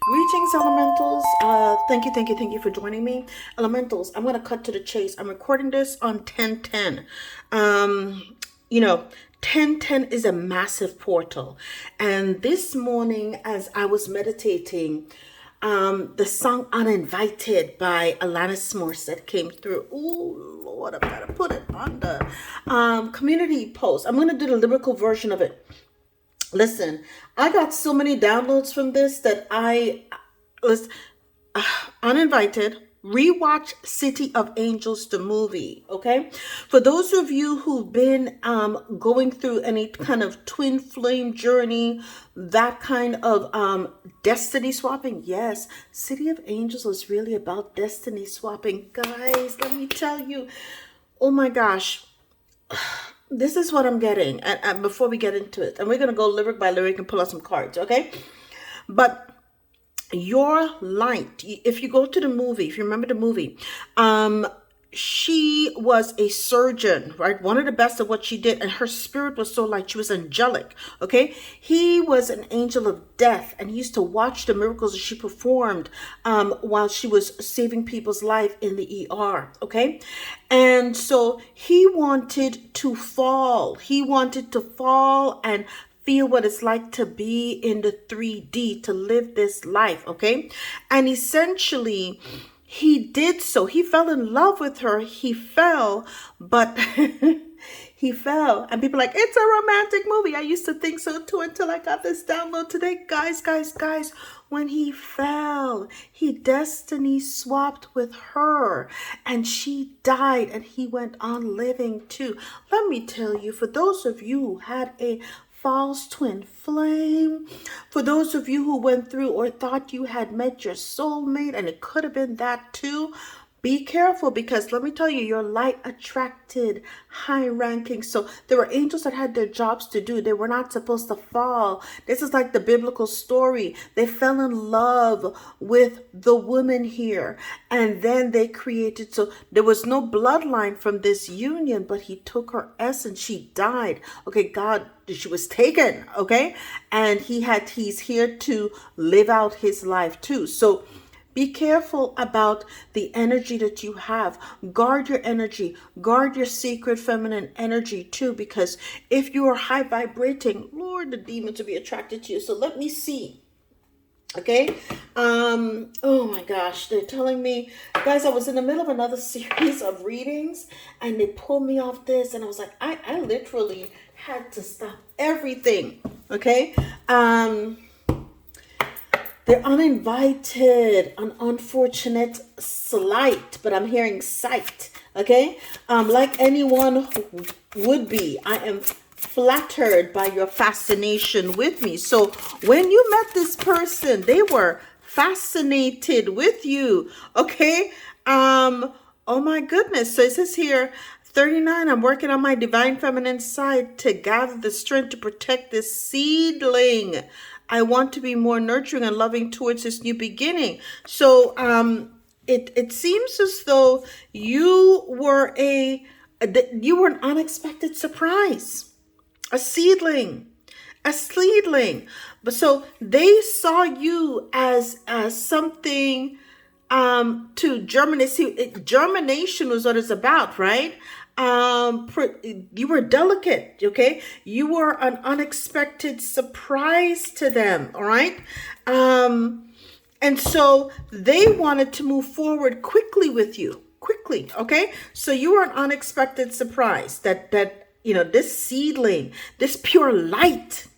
Greetings, elementals. Thank you for joining me. Elementals, I'm going to cut to the chase. I'm recording this on 1010. You know, 1010 is a massive portal. And this morning, as I was meditating, the song Uninvited by Alanis Morissette came through. Oh, Lord, I've got to put it on the community post. I'm going to do the lyrical version of it. Listen, I got so many downloads from this that let's Uninvited, rewatch City of Angels, the movie. Okay, for those of you who've been going through any kind of twin flame journey, that kind of destiny swapping, yes, City of Angels is really about destiny swapping, guys. Let me tell you, oh my gosh. This is what I'm getting, and before we get into it, and we're going to go lyric by lyric and pull out some cards, okay? But your light, if you go to the movie, if you remember the movie, she was a surgeon, right? One of the best of what she did, and her spirit was so light. She was angelic, okay? He was an angel of death, and he used to watch the miracles that she performed while she was saving people's life in the ER, okay? And so he wanted to fall. He wanted to fall and feel what it's like to be in the 3D, to live this life, okay? And essentially, he did so. He fell in love with her. He fell, but he fell. And people are like, it's a romantic movie. I used to think so too until I got this download today. Guys, when he fell, he destiny swapped with her and she died and he went on living too. Let me tell you, for those of you who had a false twin flame, for those of you who went through or thought you had met your soulmate and it could have been that too, be careful, because let me tell you, your light attracted high ranking. So there were angels that had their jobs to do. They were not supposed to fall. This is like the biblical story. They fell in love with the woman here, and then they created, so there was no bloodline from this union, but he took her essence. She died. Okay, God, she was taken. Okay, and he's here to live out his life too. So be careful about the energy that you have. Guard your energy. Guard your sacred feminine energy too, because if you are high vibrating, Lord, the demons will be attracted to you. So let me see. Okay. Oh my gosh, they're telling me, guys, I was in the middle of another series of readings and they pulled me off this, and I was like, I literally had to stop everything. Okay. They're uninvited, an unfortunate slight, but I'm hearing sight, okay? Like anyone would be, I am flattered by your fascination with me. So when you met this person, they were fascinated with you, okay? Oh my goodness. So it says here, 39, I'm working on my divine feminine side to gather the strength to protect this seedling. I want to be more nurturing and loving towards this new beginning. So it seems as though you were an unexpected surprise, a seedling. But so they saw you as something to germinate. See, germination was what it's about, right? You were delicate, okay? You were an unexpected surprise to them, all right? And so they wanted to move forward quickly with you, okay? So you were an unexpected surprise that this seedling, this pure light,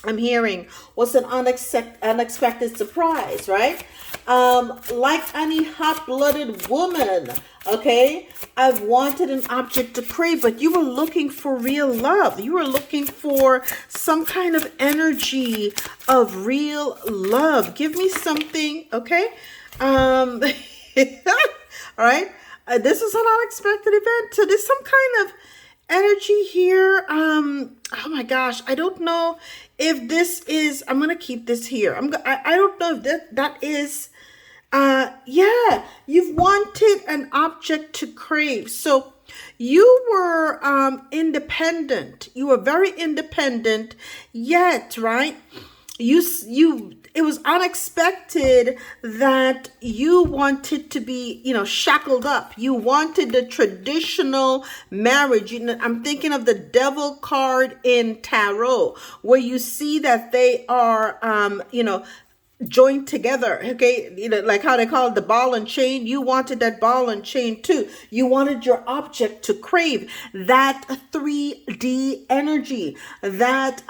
I'm hearing, was an unexpected surprise, right? Like any hot-blooded woman, okay? I've wanted an object to crave, but you were looking for real love. You were looking for some kind of energy of real love. Give me something, okay? All right? This is an unexpected event. So there's some kind of energy here. Oh my gosh, I don't know if this is, I'm gonna keep this here. I don't know if that is yeah, you've wanted an object to crave. So you were independent. You were very independent, yet, right? You it was unexpected that you wanted to be, shackled up. You wanted the traditional marriage. I'm thinking of the devil card in tarot, where you see that they are, joined together. Okay, like how they call it the ball and chain. You wanted that ball and chain too. You wanted your object to crave that 3D energy, that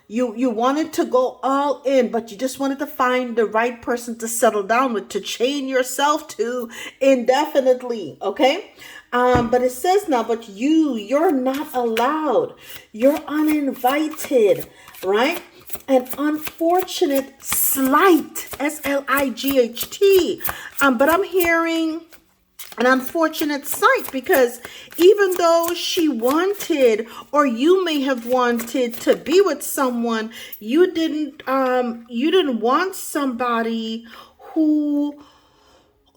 you wanted to go all in, but you just wanted to find the right person to settle down with, to chain yourself to indefinitely. Okay. But it says now, but you're not allowed. You're uninvited, right? An unfortunate slight, S-L-I-G-H-T. But I'm hearing an unfortunate sight, because even though she wanted, or you may have wanted to be with someone, you didn't want somebody who,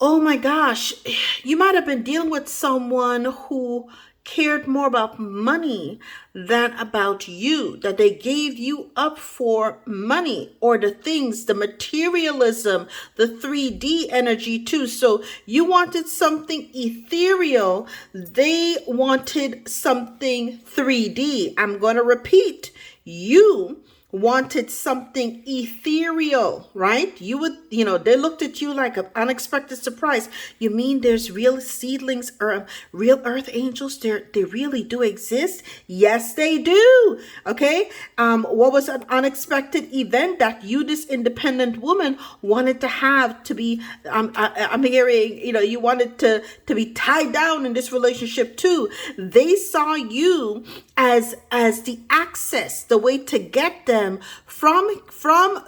oh my gosh, you might have been dealing with someone who cared more about money than about you, that they gave you up for money or the things, the materialism, the 3D energy too. So you wanted something ethereal. They wanted something 3D. I'm going to repeat. You wanted something ethereal, right? You would, they looked at you like an unexpected surprise. You mean there's real seedlings or real earth angels? They really do exist? Yes, they do. Okay. What was an unexpected event that you, this independent woman, wanted to have to be, I'm hearing, you wanted to be tied down in this relationship too. They saw you as the access, the way to get them from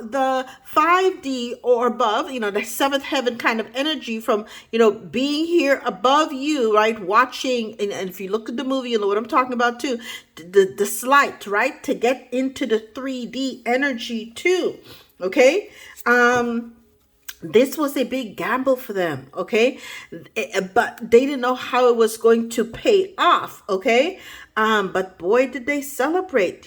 the 5D or above, the seventh heaven kind of energy, from, being here above you, right? Watching, and if you look at the movie, you know what I'm talking about too, the slight, right? To get into the 3D energy too. Okay. This was a big gamble for them, okay? But they didn't know how it was going to pay off, okay? But boy, did they celebrate,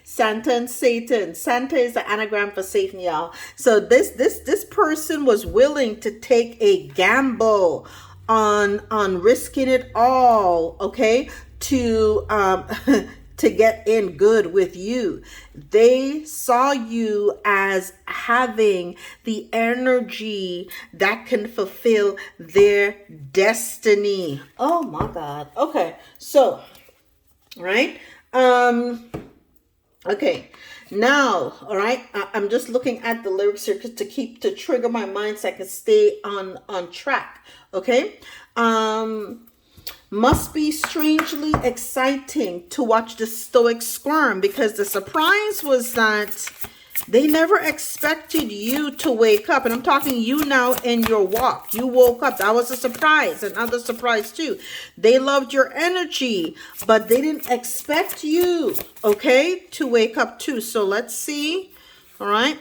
Santa and Satan. Santa is the anagram for Satan, y'all. So this person was willing to take a gamble on risking it all, okay? To to get in good with you. They saw you as having the energy that can fulfill their destiny. Oh my God. Okay. So, right. Okay. Now, all right. I'm just looking at the lyrics here to trigger my mind so I can stay on track. Okay. Must be strangely exciting to watch the Stoic squirm, because the surprise was that they never expected you to wake up. And I'm talking you now in your walk. You woke up. That was a surprise. Another surprise too. They loved your energy, but they didn't expect you, okay, to wake up too. So let's see. All right.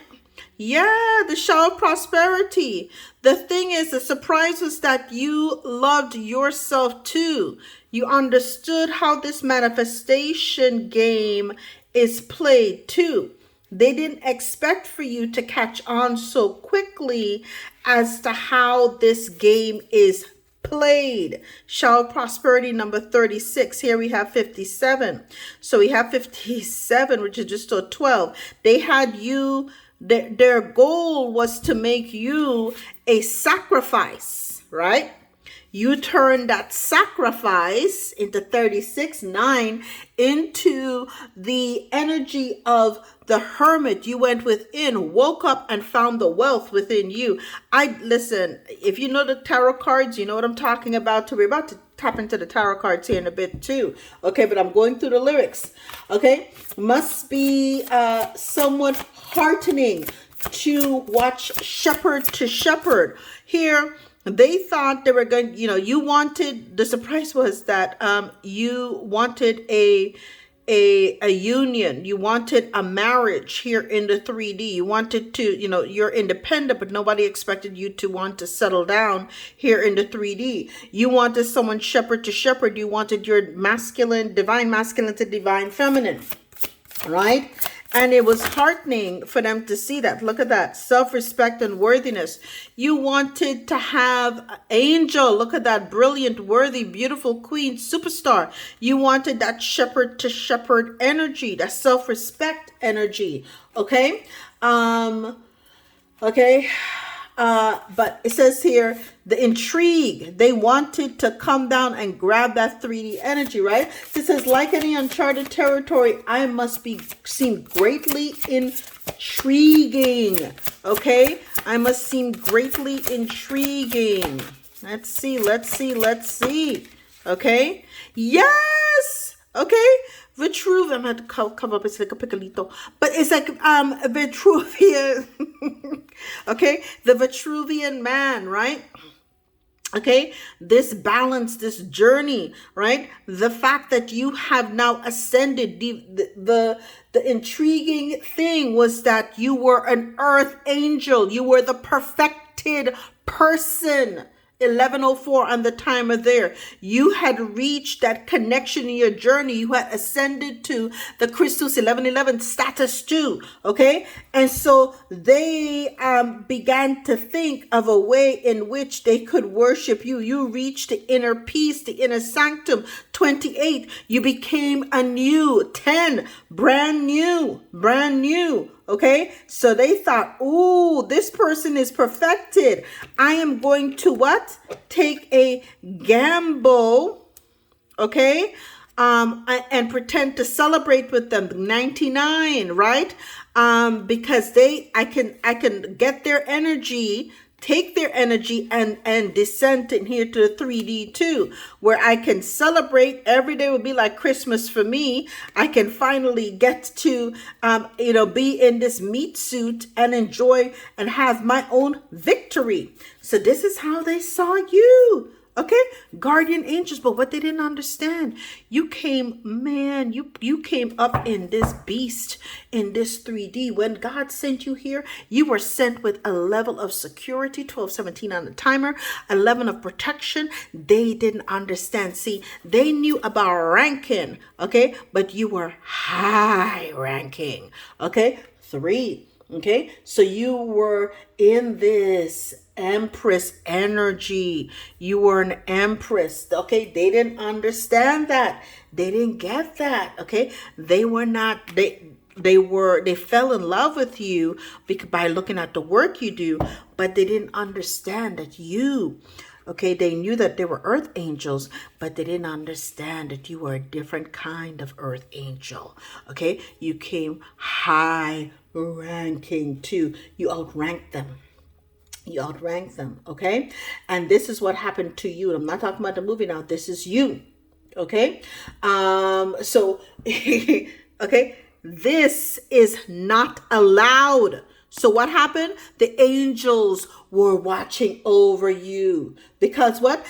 Yeah, the shower of prosperity. The thing is, the surprise was that you loved yourself too. You understood how this manifestation game is played too. They didn't expect for you to catch on so quickly as to how this game is played. Shower of prosperity number 36. Here we have 57. So we have 57, which is just a 12. They had you. Their goal was to make you a sacrifice, right? You turned that sacrifice into 36-9 into the energy of the hermit. You went within, woke up, and found the wealth within you. Listen, if you know the tarot cards, you know what I'm talking about. We're about to tap into the tarot cards here in a bit too. Okay, but I'm going through the lyrics. Okay, must be somewhat heartening to watch shepherd to shepherd. Here, they thought they were going, you wanted, the surprise was that you wanted a union. You wanted a marriage here in the 3D. You wanted to, you're independent, but nobody expected you to want to settle down here in the 3D. You wanted someone shepherd to shepherd. You wanted your masculine, divine masculine to divine feminine, right? And it was heartening for them to see that. Look at that. Self-respect and worthiness. You wanted to have angel. Look at that. Brilliant, worthy, beautiful queen, superstar. You wanted that shepherd to shepherd energy, that self-respect energy. Okay. Okay. But it says here, the intrigue, they wanted to come down and grab that 3D energy, right? It says, like any uncharted territory, I must seem greatly intriguing. Okay? I must seem greatly intriguing. Let's see. Okay? Yes! Okay? Vitruvian, I'm going to come up, it's like a piccolito, but it's like Vitruvian. Okay? The Vitruvian man, right? Okay, this balance, this journey, right? The fact that you have now ascended, the intriguing thing was that you were an earth angel. You were the perfected person. 1104 on the timer there. You had reached that connection in your journey. You had ascended to the Christus 1111 status too. Okay. And so they began to think of a way in which they could worship you. You reached the inner peace, the inner sanctum. 28. You became a new 10, brand new. Okay, so they thought, ooh, this person is perfected. I am going to what? Take a gamble, okay, and pretend to celebrate with them. 99, right? Because I can get their energy, take their energy and descend in here to the 3D too, where I can celebrate. Every day would be like Christmas for me. I can finally get to, be in this meat suit and enjoy and have my own victory. So this is how they saw you. Okay, guardian angels. But what they didn't understand, you came up in this beast, in this 3D. When God sent you here, you were sent with a level of security, 1217 on the timer, a level of protection. They didn't understand. See, they knew about ranking, okay, but you were high ranking, okay, 3. Okay, so you were in this empress energy. You were an empress. Okay, they didn't understand that. They didn't get that. Okay, they fell in love with you by looking at the work you do, but they didn't understand that okay, they knew that they were earth angels, but they didn't understand that you were a different kind of earth angel. Okay, you came high ranking too. You outranked them. Okay, and this is what happened to you. I'm not talking about the movie now. This is you. Okay, so okay, this is not allowed. So what happened? The angels were watching over you because what?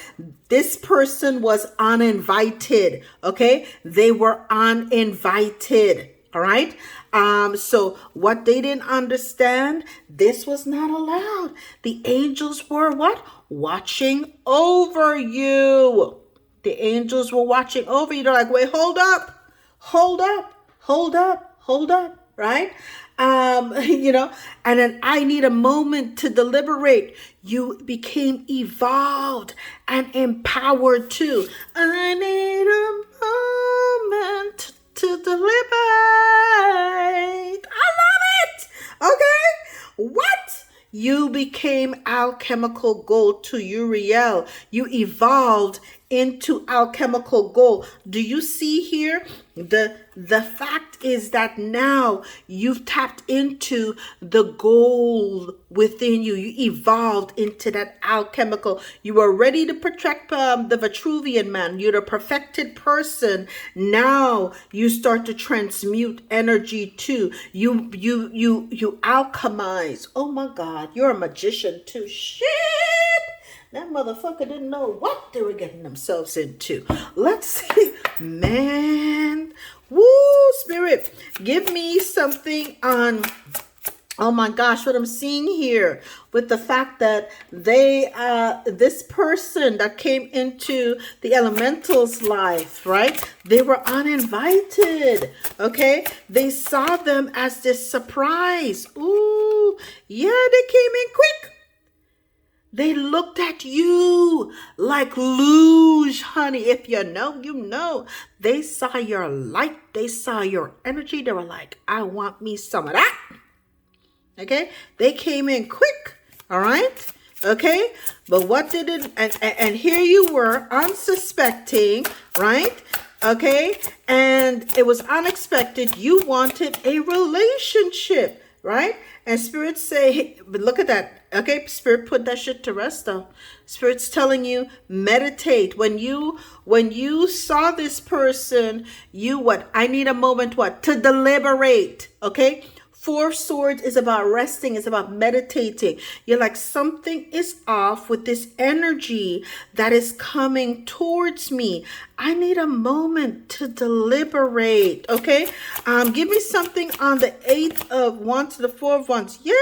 This person was uninvited. Okay, they were uninvited. All right. So what they didn't understand, this was not allowed. The angels were what? Watching over you. The angels were watching over you. They're like, wait, hold up, right? And then I need a moment to deliberate. You became evolved and empowered too. I need a moment to deliberate. I love it. Okay. What? You became alchemical gold to Uriel. You evolved into alchemical gold. Do you see here? The fact is that now you've tapped into the gold within you. You evolved into that alchemical. You were ready to protect the Vitruvian man. You're the perfected person. Now you start to transmute energy too. You alchemize. Oh my God, you're a magician too. Shit. That motherfucker didn't know what they were getting themselves into. Let's see. Man. Woo, spirit. Give me something on Oh my gosh, what I'm seeing here with the fact that this person that came into the elemental's life, right? They were uninvited, okay? They saw them as this surprise. Ooh, yeah, they came in quick. They looked at you like luge, honey. If you know, you know. They saw your light. They saw your energy. They were like, I want me some of that. Okay, they came in quick. All right, okay, but what did it? And here you were, unsuspecting, right? Okay, and it was unexpected. You wanted a relationship, right? And spirits say, hey, but look at that. Okay, spirit put that shit to rest though. Spirit's telling you meditate. When you saw this person, you what? I need a moment what? To deliberate. Okay. Four Swords is about resting. It's about meditating. You're like, something is off with this energy that is coming towards me. I need a moment to deliberate. Okay. Give me something on the 8 of Wands to the 4 of Wands. Yeah.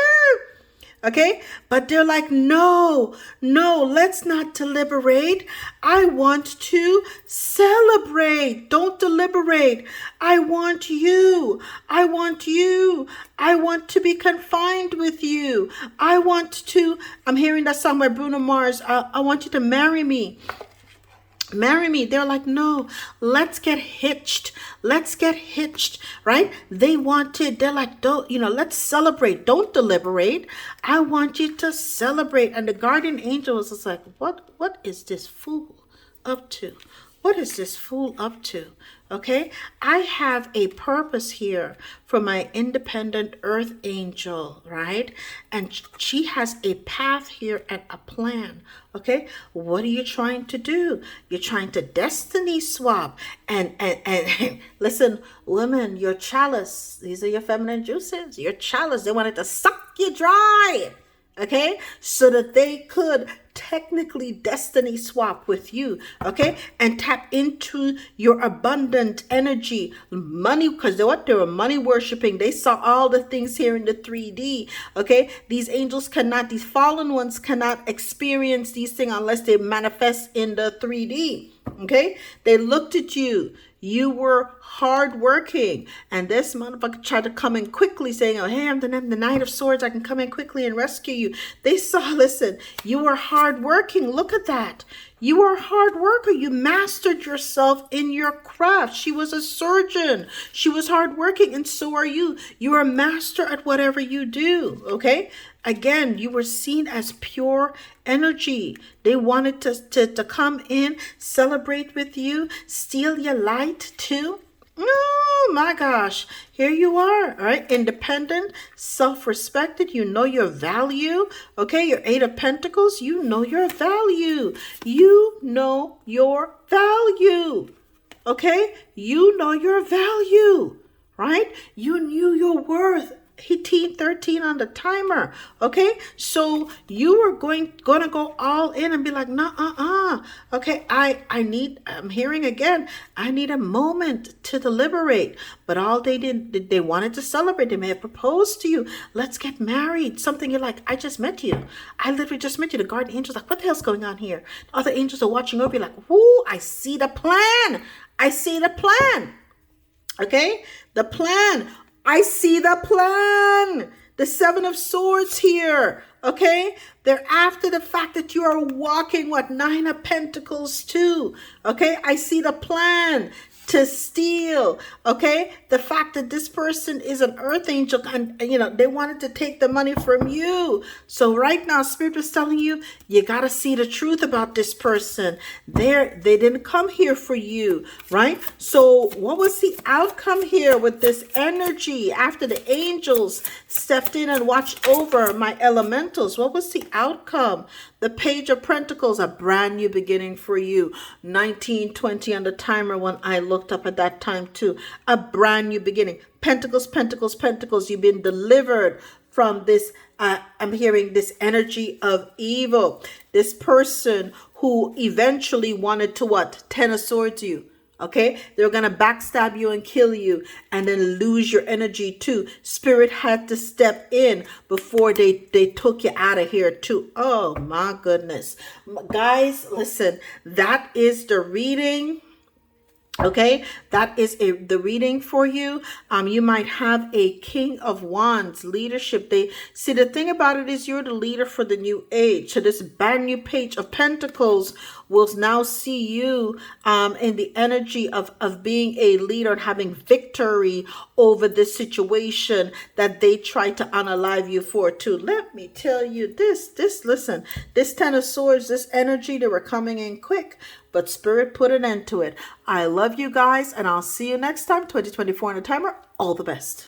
Okay, but they're like, no, let's not deliberate. I want to celebrate. Don't deliberate. I want you. I want you. I want to be confined with you. I'm hearing that song by Bruno Mars. I want you to marry me. Marry me. They're like, no, let's get hitched. Right? They're like, don't, let's celebrate. Don't deliberate. I want you to celebrate. And the guardian angel was just like, what is this fool up to? What is this fool up to? Okay, I have a purpose here for my independent earth angel, right? And she has a path here and a plan. Okay, what are you trying to do? You're trying to destiny swap. And listen, women, your chalice, these are your feminine juices, your chalice, they wanted to suck you dry. Okay, so that they could technically destiny swap with you, okay, and tap into your abundant energy, money, because they were money worshiping. They saw all the things here in the 3D, okay. These fallen ones cannot experience these things unless they manifest in the 3D, okay. They looked at you. You were hardworking, and this motherfucker tried to come in quickly, saying, "Oh, hey, I'm the Knight of Swords. I can come in quickly and rescue you." They saw, listen, you were hardworking. Look at that. You are a hard worker. You mastered yourself in your craft. She was a surgeon. She was hardworking, and so are you. You are a master at whatever you do, okay? Again, you were seen as pure energy. They wanted to come in, celebrate with you, steal your light too. Oh my gosh, here you are, all right? Independent, self-respected, you know your value, okay? Your 8 of Pentacles, you know your value. You know your value, okay? You know your value, right? You knew your worth. 13 on the timer, okay? So you were going to go all in and be like, nah, okay, I'm hearing again, I need a moment to deliberate. But all they did, they wanted to celebrate. They may have proposed to you, let's get married, something. You're like, I just met you. I literally just met you. The guardian angel's like, what the hell's going on here? The other angels are watching over you like, whoo, I see the plan. Okay, the plan. I see the plan. The 7 of Swords here. Okay. They're after the fact that you are walking 9 of Pentacles too. Okay. I see the plan to steal. Okay. The fact that this person is an earth angel and they wanted to take the money from you. So right now, Spirit is telling you, you got to see the truth about this person. They didn't come here for you, right? So what was the outcome here with this energy after the angels stepped in and watched over my elementals? What was the outcome? The Page of Pentacles, a brand new beginning for you. 1920 on the timer when I looked up at that time too. A brand new beginning. Pentacles, Pentacles, Pentacles. You've been delivered from this. I'm hearing this energy of evil. This person who eventually wanted to what? 10 of Swords you. Okay, they're gonna backstab you and kill you and then lose your energy too. Spirit had to step in before they took you out of here too. Oh my goodness. Guys, listen, that is the reading. Okay, that is the reading for you. You might have a King of Wands leadership. They see, the thing about it is you're the leader for the new age. So this brand new Page of Pentacles will now see you in the energy of being a leader and having victory over this situation that they tried to unalive you for too. Let me tell you listen, this Ten of Swords, this energy, they were coming in quick, but Spirit put an end to it. I love you guys, and I'll see you next time. 2024 on a timer. All the best.